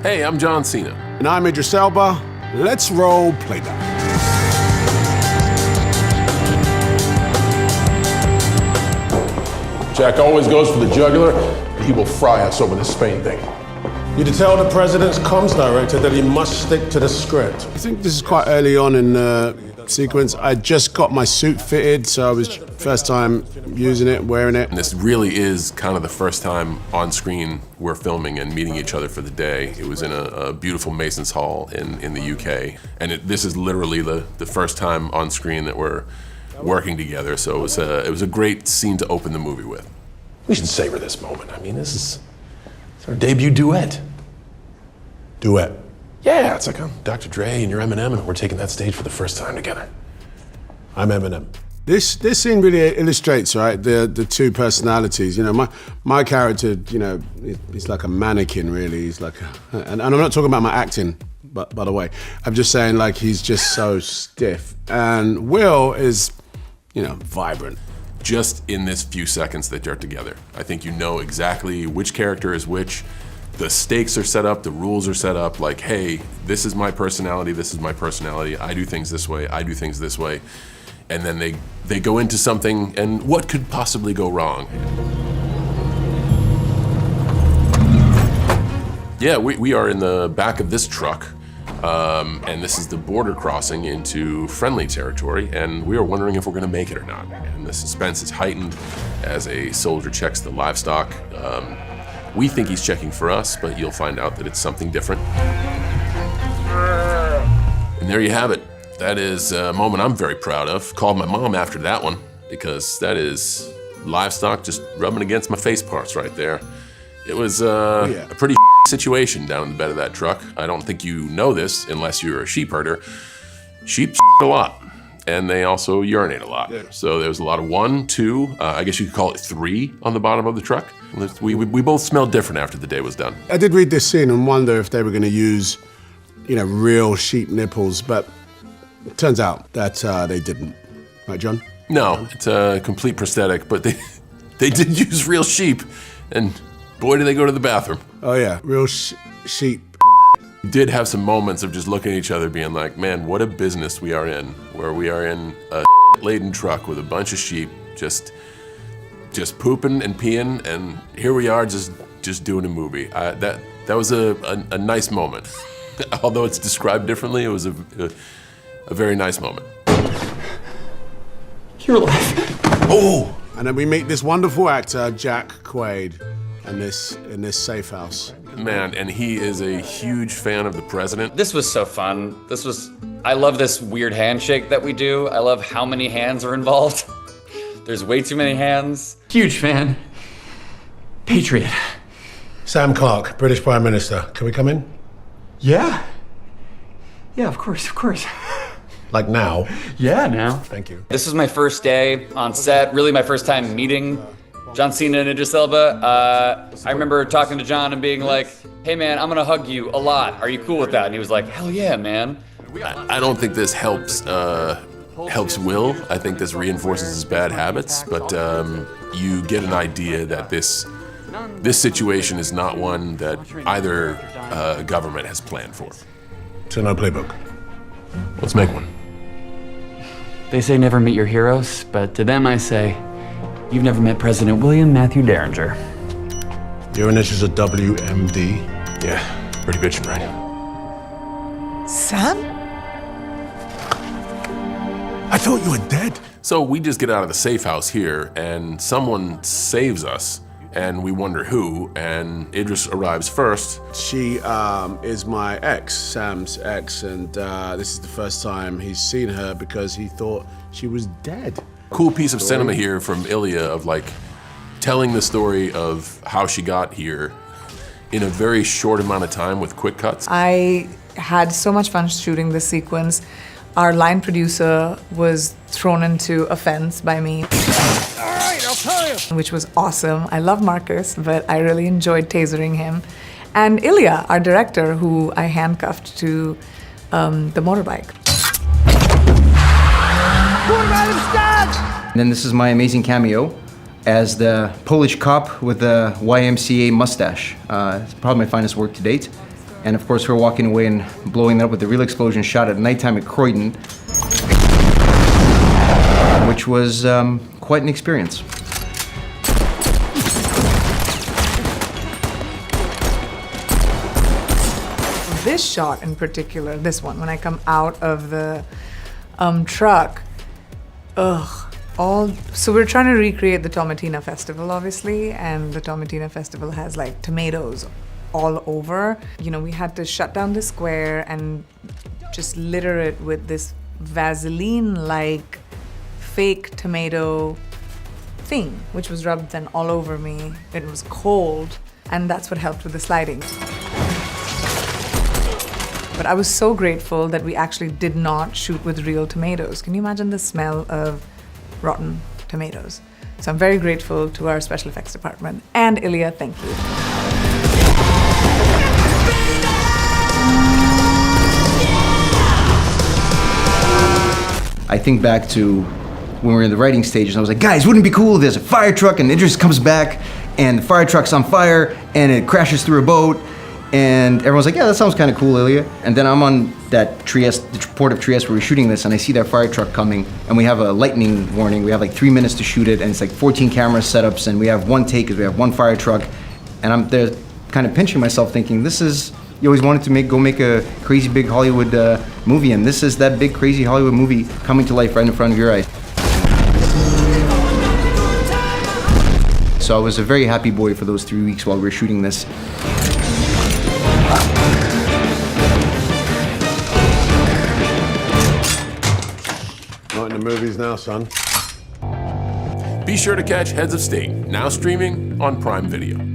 Hey, I'm John Cena. And I'm Idris Elba. Let's roll playback. Jack always goes for the jugular, but he will fry us over this Spain thing. You to tell the president's comms director that he must stick to the script. I think this is quite early on in the sequence. I just got my suit fitted, so I was first time using it, wearing it. And this really is kind of the first time on screen we're filming and meeting each other for the day. It was in a beautiful Mason's Hall in the UK. And this is literally the first time on screen that we're working together, so it was a great scene to open the movie with. We should savor this moment. I mean, it's our debut duet. Duet. Yeah, it's like I'm Dr. Dre and you're Eminem, and we're taking that stage for the first time together. I'm Eminem. This scene really illustrates, right, the two personalities. You know, my character, you know, he's like a mannequin, really. He's like, and I'm not talking about my acting, but by the way, I'm just saying, like, he's just so stiff. And Will is, you know, vibrant. Just in this few seconds that they're together, I think you know exactly which character is which. The stakes are set up, the rules are set up, like, hey, this is my personality, I do things this way, I do things this way. And then they go into something, and what could possibly go wrong? Yeah, we are in the back of this truck, and this is the border crossing into friendly territory, and we are wondering if we're gonna make it or not. And the suspense is heightened as a soldier checks the livestock. We think he's checking for us, but you'll find out that it's something different. And there you have it. That is a moment I'm very proud of. Called my mom after that one, because that is livestock just rubbing against my face parts right there. It was a pretty situation down in the bed of that truck. I don't think you know this unless you're a sheep herder. Sheep a lot, and they also urinate a lot. Yeah. So there was a lot of 1, 2, I guess you could call it 3 on the bottom of the truck. We both smelled different after the day was done. I did read this scene and wonder if they were going to use, you know, real sheep nipples, but it turns out that they didn't. Right, John? No, it's a complete prosthetic, but they did use real sheep, and boy, did they go to the bathroom. Oh yeah, real sheep. We did have some moments of just looking at each other being like, man, what a business we are in, where we are in a laden truck with a bunch of sheep just pooping and peeing, and here we are just doing a movie. That was a nice moment. Although it's described differently, it was a very nice moment. You're alive. Oh! And then we meet this wonderful actor, Jack Quaid, in this safe house. Man, and he is a huge fan of the president. This was so fun. I love this weird handshake that we do. I love how many hands are involved. There's way too many hands. Huge fan. Patriot. Sam Clark, British Prime Minister. Can we come in? Yeah. Yeah, of course. Like now? Yeah, now. Thank you. This was my first day on set, really my first time meeting John Cena and Idris Elba. I remember talking to John and being like, hey man, I'm gonna hug you a lot. Are you cool with that? And he was like, hell yeah, man. I don't think this helps Will. I think this reinforces his bad habits, but you get an idea that this situation is not one that either government has planned for. So no playbook. Let's make one. They say never meet your heroes, but to them I say, you've never met President William Matthew Derringer. Your initials are WMD. Yeah, pretty bitchin', right? Sam? I thought you were dead. So we just get out of the safe house here, and someone saves us, and we wonder who, and Idris arrives first. She is my ex, Sam's ex, and this is the first time he's seen her because he thought she was dead. Cool piece of cinema here from Ilya of like telling the story of how she got here in a very short amount of time with quick cuts. I had so much fun shooting this sequence. Our line producer was thrown into a fence by me. All right, I'll tell you. Which was awesome. I love Marcus, but I really enjoyed tasering him. And Ilya, our director, who I handcuffed to the motorbike. And then this is my amazing cameo as the Polish cop with the YMCA mustache. It's probably my finest work to date. And of course, her walking away and blowing it up with the real explosion shot at nighttime at Croydon, which was quite an experience. This shot in particular, this one, when I come out of the truck, so we're trying to recreate the Tomatina Festival, obviously, and the Tomatina Festival has like tomatoes all over. You know, we had to shut down the square and just litter it with this Vaseline-like fake tomato thing, which was rubbed then all over me. It was cold, and that's what helped with the sliding. But I was so grateful that we actually did not shoot with real tomatoes. Can you imagine the smell of rotten tomatoes? So I'm very grateful to our special effects department. And Ilya, thank you. I think back to when we were in the writing stages, and I was like, guys, wouldn't it be cool if there's a fire truck and Idris comes back and the fire truck's on fire and it crashes through a boat. And everyone's like, yeah, that sounds kind of cool, Ilya. And then I'm on that Trieste, the port of Trieste where we're shooting this, and I see that fire truck coming, and we have a lightning warning. We have like 3 minutes to shoot it, and it's like 14 camera setups, and we have one take because we have one fire truck. And I'm there kind of pinching myself thinking, this is, you always wanted to go make a crazy big Hollywood movie, and this is that big crazy Hollywood movie coming to life right in front of your eyes. So I was a very happy boy for those 3 weeks while we were shooting this. Not in the movies now, son. Be sure to catch Heads of State, now streaming on Prime Video.